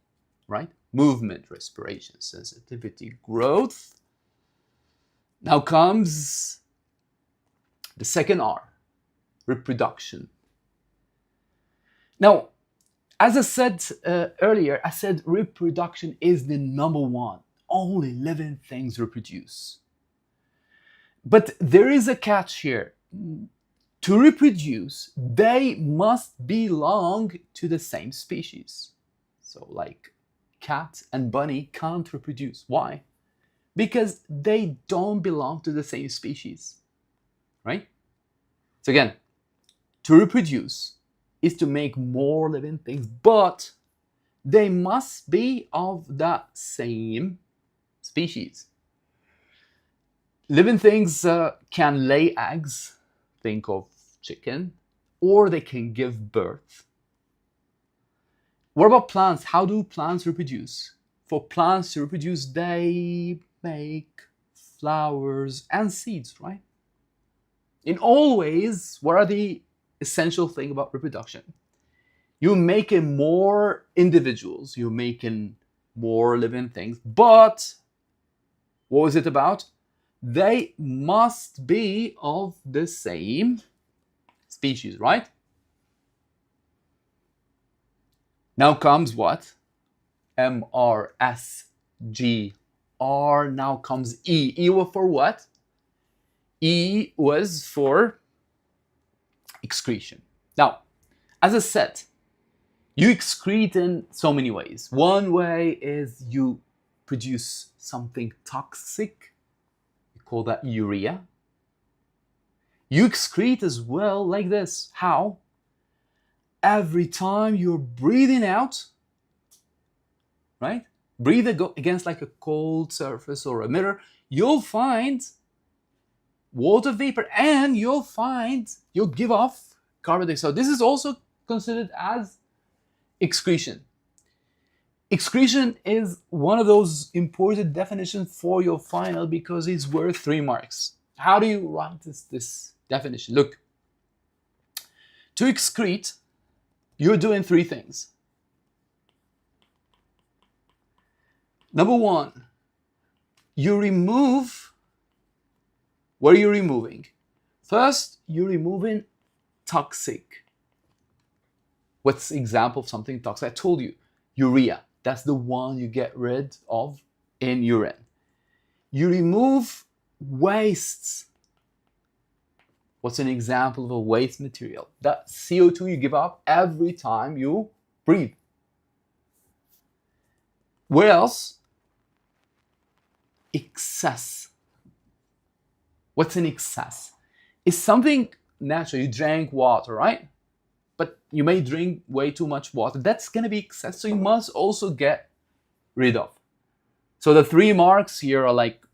right? Movement, respiration, sensitivity, growth. Now comes the second R, reproduction. Now, as I said earlier, I said reproduction is the number one. Only living things reproduce. But there is a catch here. To reproduce, they must belong to the same species. So like cat and bunny can't reproduce. Why? Because they don't belong to the same species, right? So again, to reproduce is to make more living things, but they must be of the same species. Living things can lay eggs, think of chicken, or they can give birth. What about plants? How do plants reproduce? For plants to reproduce, they make flowers and seeds, right? In all ways, what are the essential thing about reproduction? You're making more individuals, you're making more living things, but what was it about? They must be of the same species, right? Now comes what? M, R, S, G, R. Now comes E. E was for what? E was for excretion. Now, as I said, you excrete in so many ways. One way is you produce something toxic. We call that urea. You excrete as well like this. How? Every time you're breathing out, right? Breathe against like a cold surface or a mirror, you'll find water vapor, and you'll give off carbon dioxide. So this is also considered as excretion. Excretion is one of those important definitions for your final because it's worth 3 marks. How do you write this definition? Look, to excrete, you're doing 3 things. Number 1, you remove. What are you removing? First, you're removing toxic. What's the example of something toxic? I told you, urea. That's the one you get rid of in urine. You remove wastes. What's an example of a waste material? That CO2 you give up every time you breathe. Where else? Excess. What's an excess? It's something natural. You drank water, right? But you may drink way too much water. That's going to be excess, so you must also get rid of. So the 3 marks here are like,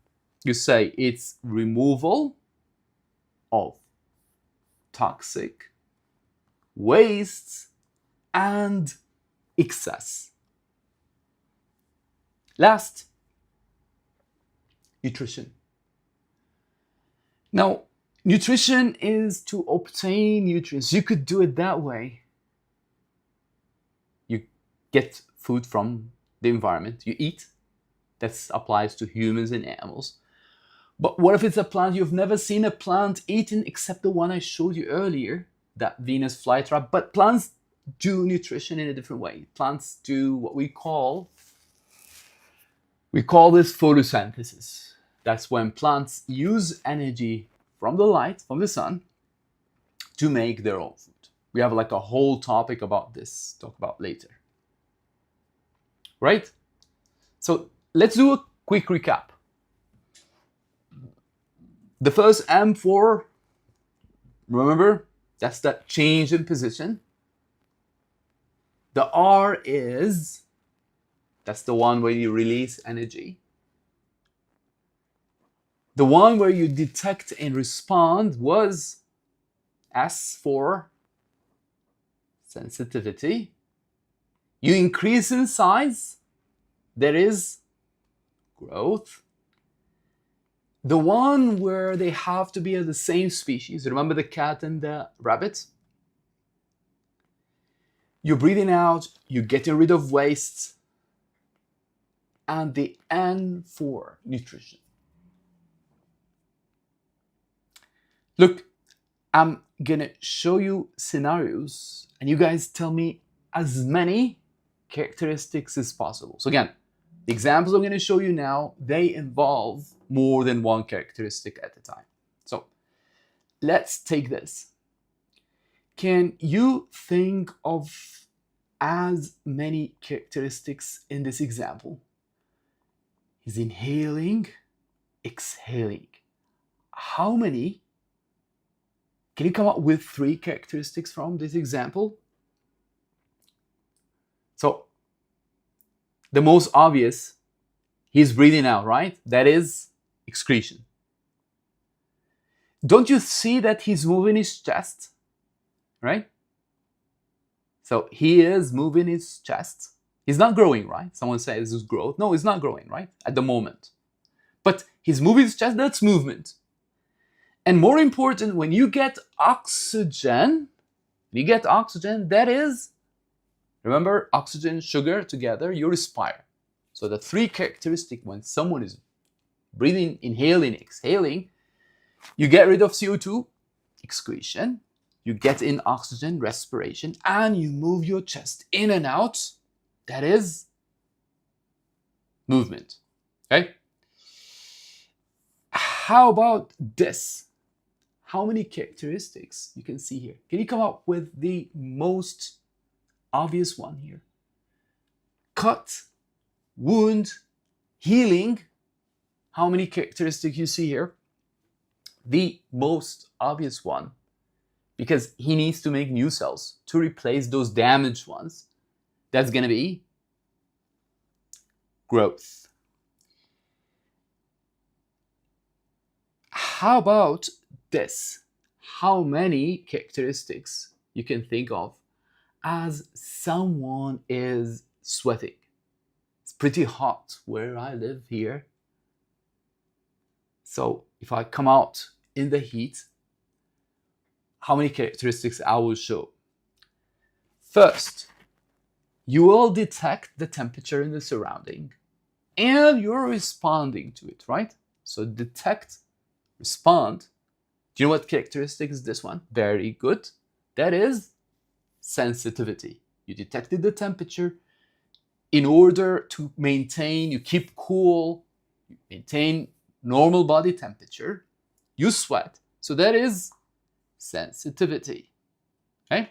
you say it's removal of toxic, wastes, and excess. Last, nutrition. Now, nutrition is to obtain nutrients. You could do it that way. You get food from the environment, you eat. That applies to humans and animals. But what if it's a plant? You've never seen a plant eaten except the one I showed you earlier, that Venus flytrap. But plants do nutrition in a different way. Plants do what we call this photosynthesis. That's when plants use energy from the light, from the sun, to make their own food. We have like a whole topic about this, talk about later. Right? So let's do a quick recap. The first M for, remember, that's that change in position. The R is, that's the one where you release energy. The one where you detect and respond was S for sensitivity. You increase in size, there is growth. The one where they have to be of the same species, remember the cat and the rabbit? You're breathing out, you're getting rid of waste, and the N for nutrition. Look, I'm gonna show you scenarios and you guys tell me as many characteristics as possible. So again, the examples I'm gonna show you now, they involve more than one characteristic at a time. So let's take this. Can you think of as many characteristics in this example? He's inhaling, exhaling. How many? Can you come up with 3 characteristics from this example? So, the most obvious, he's breathing out, right? That is excretion. Don't you see that he's moving his chest, right? So, he is moving his chest. He's not growing, right? Someone says this is growth. No, he's not growing, right? At the moment. But he's moving his chest, that's movement. And more important, when you get oxygen, that is, remember, oxygen, sugar together, you respire. So the 3 characteristics when someone is breathing, inhaling, exhaling, you get rid of CO2, excretion, you get in oxygen, respiration, and you move your chest in and out. That is movement. Okay? How about this? How many characteristics you can see here? Can you come up with the most obvious one here? Cut, wound, healing. How many characteristics you see here? The most obvious one, because he needs to make new cells to replace those damaged ones. That's going to be growth. How about this? How many characteristics you can think of as someone is sweating? It's pretty hot where I live here. So if I come out in the heat, how many characteristics I will show? First, you will detect the temperature in the surrounding and you're responding to it, right? So detect, respond. Do you know what characteristic is this one? Very good. That is sensitivity. You detected the temperature. In order to maintain, you keep cool, you maintain normal body temperature, you sweat. So that is sensitivity. Okay?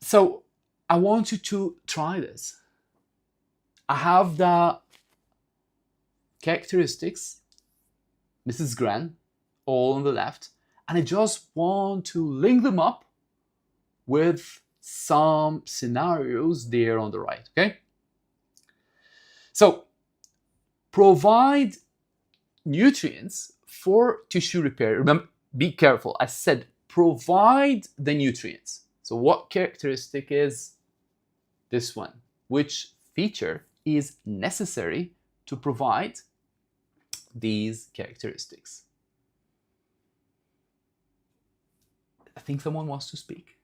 So I want you to try this. I have the characteristics, Mrs. Gran, all on the left, and I just want to link them up with some scenarios there on the right, okay? So, provide nutrients for tissue repair. Remember, be careful. I said provide the nutrients. So what characteristic is this one? Which feature is necessary to provide these characteristics? I think someone wants to speak.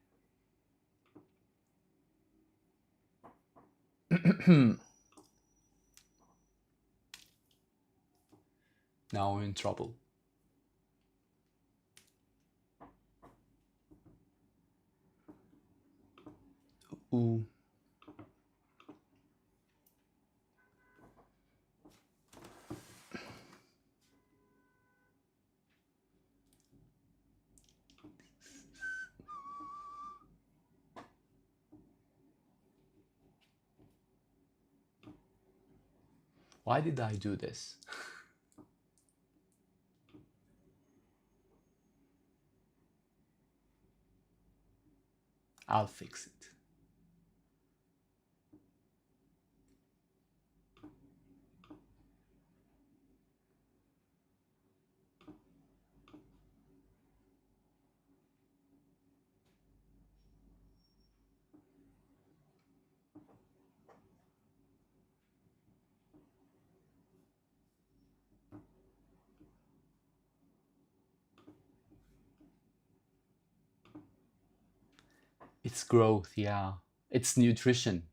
Now we're in trouble. Ooh. Why did I do this? I'll fix it. It's growth, yeah. It's nutrition.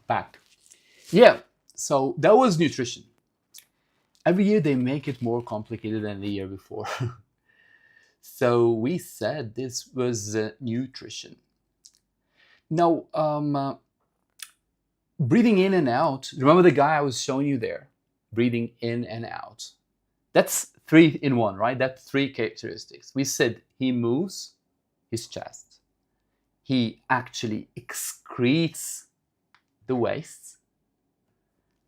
Back. Yeah, so that was nutrition. Every year they make it more complicated than the year before. So we said this was nutrition. Now, breathing in and out. Remember the guy I was showing you there? Breathing in and out. That's 3 in 1, right? That's 3 characteristics. We said he moves his chest. He actually excretes the waste.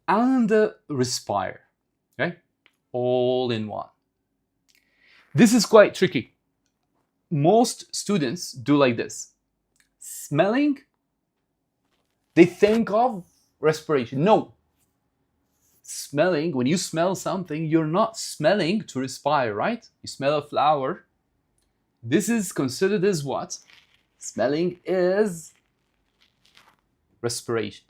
And respire. Okay? All in one. This is quite tricky. Most students do like this. Smelling, they think of respiration. No. Smelling, when you smell something, you're not smelling to respire, right? You smell a flower. This is considered as what? Smelling is respiration.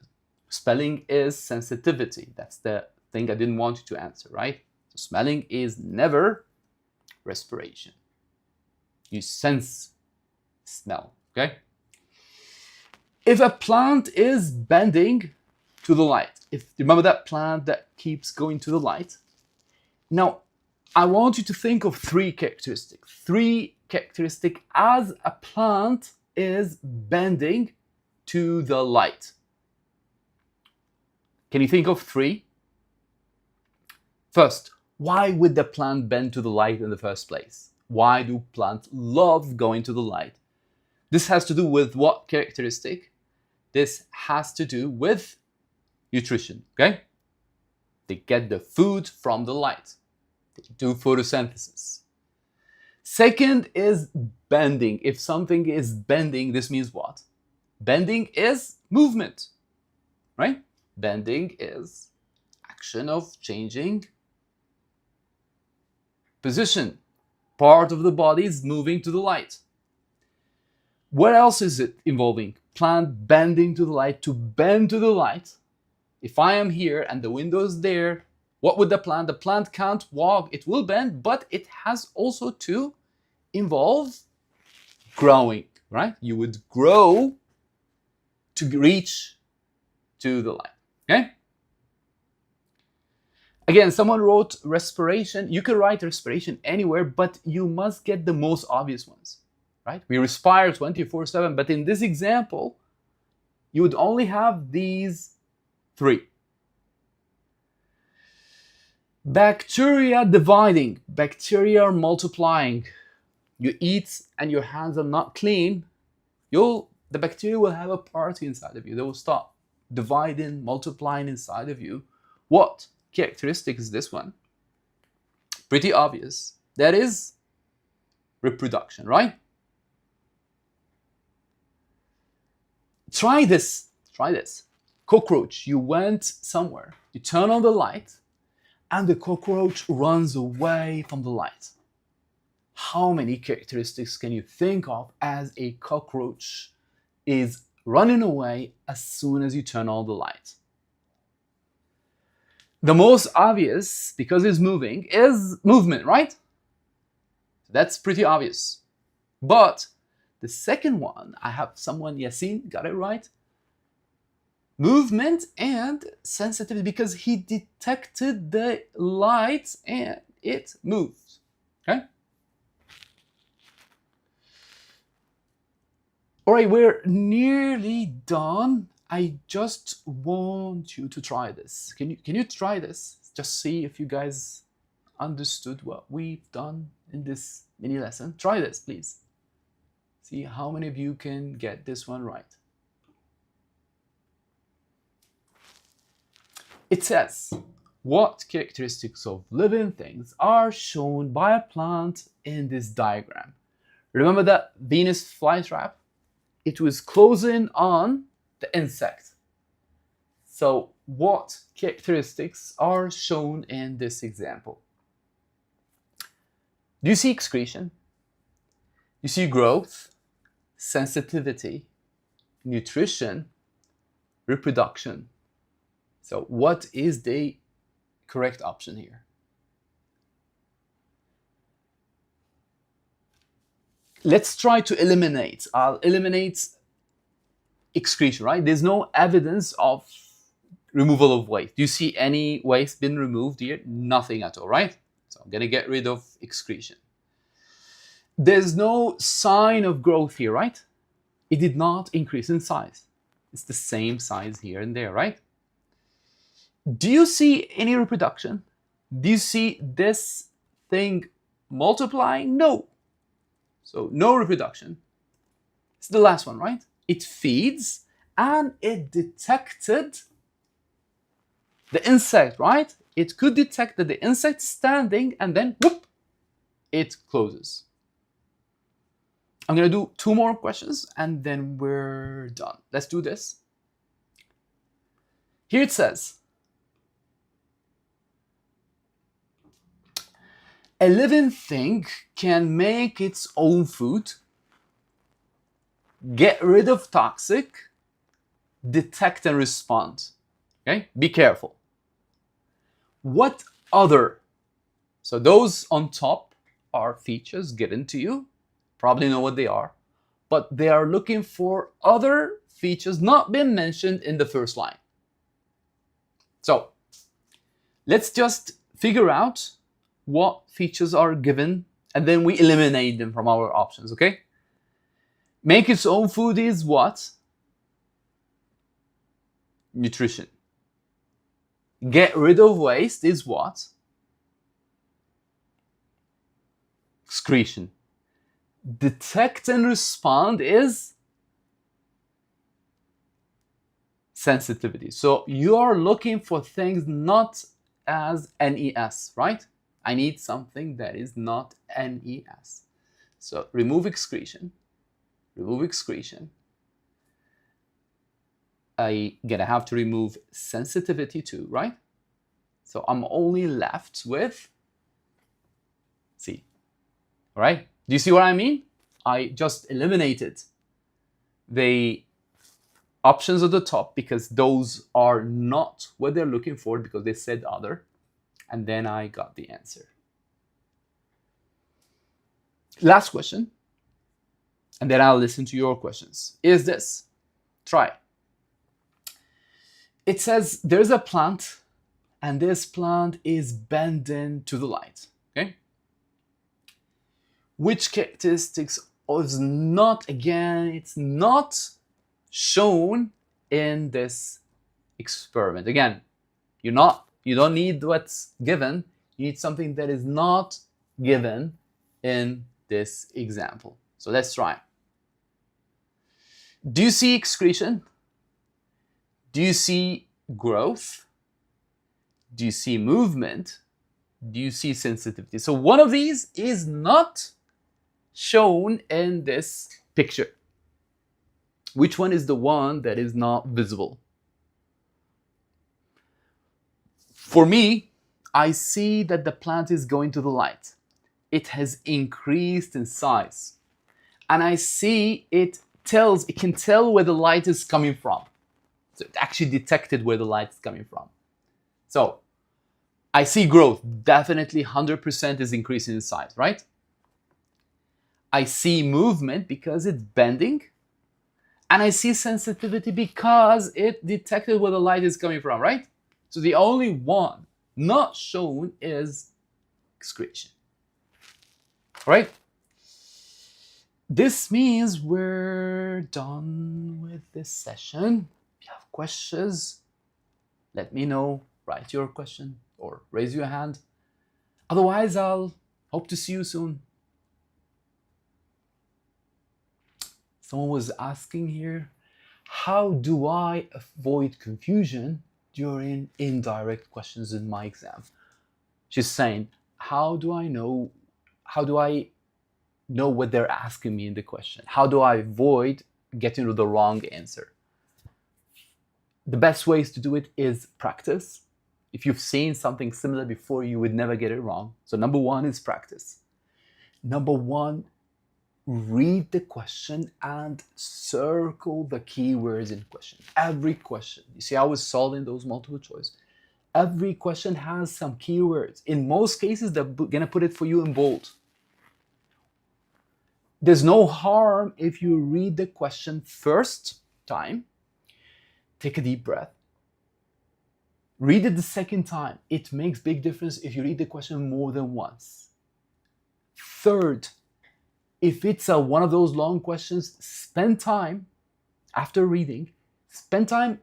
Smelling is sensitivity. That's the thing I didn't want you to answer, right? So smelling is never respiration. You sense smell, okay? If a plant is bending to the light, if you remember that plant that keeps going to the light, now I want you to think of three characteristics. Three characteristics as a plant is bending to the light. Can you think of three? First, why would the plant bend to the light in the first place? Why do plants love going to the light? This has to do with what characteristic? This has to do with nutrition, okay? They get the food from the light. They do photosynthesis. Second is bending. If something is bending, this means what? Bending is movement, right? Bending is action of changing position. Part of the body is moving to the light. What else is it involving? Plant bending to the light. To bend to the light. If I am here and the window is there, what would the plant? The plant can't walk. It will bend, but it has also to involve growing, right? You would grow to reach to the light, okay? Again, someone wrote respiration. You can write respiration anywhere, but you must get the most obvious ones, right? We respire 24/7, but in this example, you would only have these three. Bacteria dividing. Bacteria are multiplying. You eat and your hands are not clean, the bacteria will have a party inside of you. They will start dividing, multiplying inside of you. What characteristic is this one? Pretty obvious. That is reproduction, right? Try this. Cockroach, you went somewhere, you turn on the light, and the cockroach runs away from the light. How many characteristics can you think of as a cockroach is running away as soon as you turn on the light? The most obvious, because it's moving, is movement, right? That's pretty obvious. But the second one, I have someone, Yasin, got it right. Movement and sensitivity, because he detected the light and it moved, okay? All right, we're nearly done. I just want you to try this. Can you try this? Just see if you guys understood what we've done in this mini lesson. Try this, please. See how many of you can get this one right. It says, what characteristics of living things are shown by a plant in this diagram? Remember that Venus flytrap? It was closing on the insect. So what characteristics are shown in this example? Do you see excretion? You see growth, sensitivity, nutrition, reproduction. So what is the correct option here? Let's try to eliminate. I'll eliminate excretion, right? There's no evidence of removal of waste. Do you see any waste been removed here? Nothing at all, right? So I'm gonna get rid of excretion. There's no sign of growth here, right? It did not increase in size. It's the same size here and there, right? Do you see any reproduction? Do you see this thing multiplying? No. So no reproduction. It's the last one, right? It feeds and it detected the insect, right? It could detect that the insect is standing and then whoop, it closes. I'm gonna do 2 more questions and then we're done. Let's do this. Here it says, a living thing can make its own food. get rid of toxic, detect and respond. Okay, be careful. What other? So those on top are features given to you. Probably know what they are, but they are looking for other features not been mentioned in the first line. So let's just figure out what features are given and then we eliminate them from our options, okay? Make its own food is what? Nutrition. Get rid of waste is what? Excretion. Detect and respond is sensitivity. So you are looking for things not as NES, right? I need something that is not NES. So remove excretion. Remove excretion. I'm gonna have to remove sensitivity too, right? So I'm only left with C. All right? Do you see what I mean? I just eliminated the options at the top because those are not what they're looking for because they said other. And then I got the answer. Last question. And then I'll listen to your questions. Is this? Try. It says there's a plant and this plant is bending to the light. Okay? Which characteristics is not, again, it's not shown in this experiment. Again, you don't need what's given, you need something that is not given in this example. So let's try. Do you see excretion? Do you see growth? Do you see movement? Do you see sensitivity? So one of these is not shown in this picture. Which one is the one that is not visible? For me, I see that the plant is going to the light. It has increased in size. And I see it can tell where the light is coming from. So it actually detected where the light is coming from. So I see growth, definitely 100% is increasing in size, right? I see movement because it's bending. And I see sensitivity because it detected where the light is coming from, right? So the only one not shown is excretion, right? This means we're done with this session. If you have questions, let me know. Write your question or raise your hand. Otherwise, I'll hope to see you soon. Someone was asking here, how do I avoid confusion during indirect questions in my exam? She's saying, how do I know what they're asking me in the question? How do I avoid getting to the wrong answer? The best ways to do it is practice. If you've seen something similar before, you would never get it wrong. So number one is practice. Number one, read the question and circle the keywords in question. Every question. You see, I was solving those multiple choice. Every question has some keywords. In most cases, they're gonna put it for you in bold. There's no harm if you read the question first time, take a deep breath, read it the second time. It makes big difference if you read the question more than once. Third, if it's one of those long questions, spend time after reading, spend time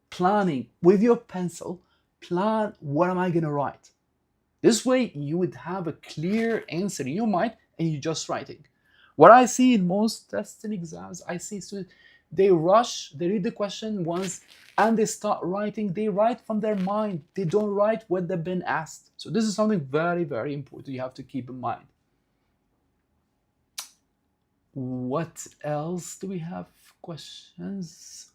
planning with your pencil, plan what am I gonna write. This way you would have a clear answer in your mind and you're just writing. What I see in most tests and exams, I see students, they rush, they read the question once and they start writing. They write from their mind. They don't write what they've been asked. So this is something very, very important you have to keep in mind. What else do we have questions?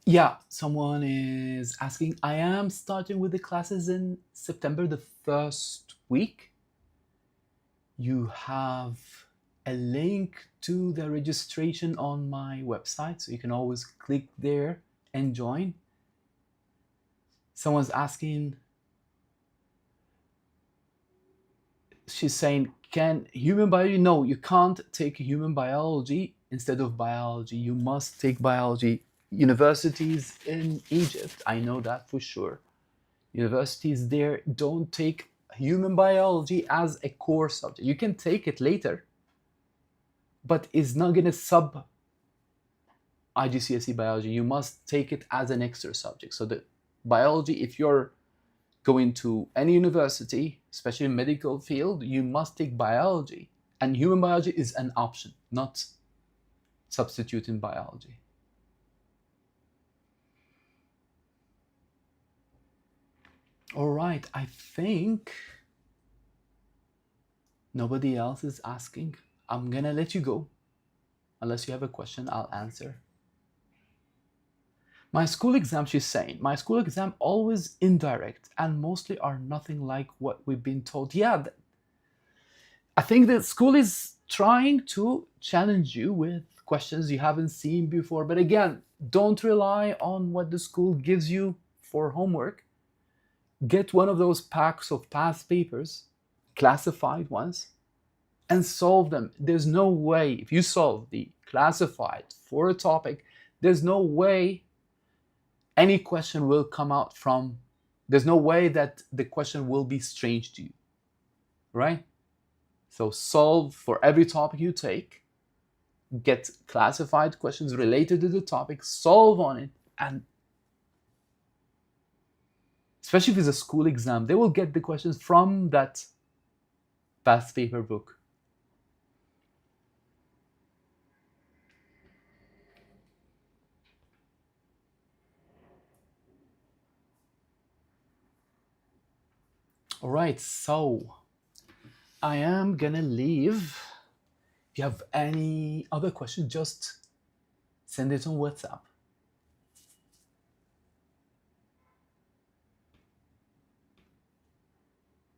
Yeah, someone is asking. I am starting with the classes in September, the first week. You have a link to the registration on my website, so you can always click there and join. Someone's asking, she's saying, can human biology? No, you can't take human biology instead of biology. You must take biology. Universities in Egypt, I know that for sure. Universities there don't take human biology as a core subject. You can take it later, but it's not going to sub IGCSE biology. You must take it as an extra subject. So the biology, if you're going to any university, especially medical field, you must take biology. And human biology is an option, not substituting biology. All right, I think nobody else is asking. I'm gonna let you go. Unless you have a question, I'll answer. My school exam, she's saying, my school exam always indirect and mostly are nothing like what we've been told. Yeah, I think that school is trying to challenge you with questions you haven't seen before. But again, don't rely on what the school gives you for homework. Get one of those packs of past papers, classified ones, and solve them. There's no way, if you solve the classified for a topic, there's no way any question will come out from, there's no way that the question will be strange to you, right? So solve for every topic you take, get classified questions related to the topic, solve on it, and especially if it's a school exam, they will get the questions from that past paper book. All right, so I am gonna leave. If you have any other questions, just send it on WhatsApp.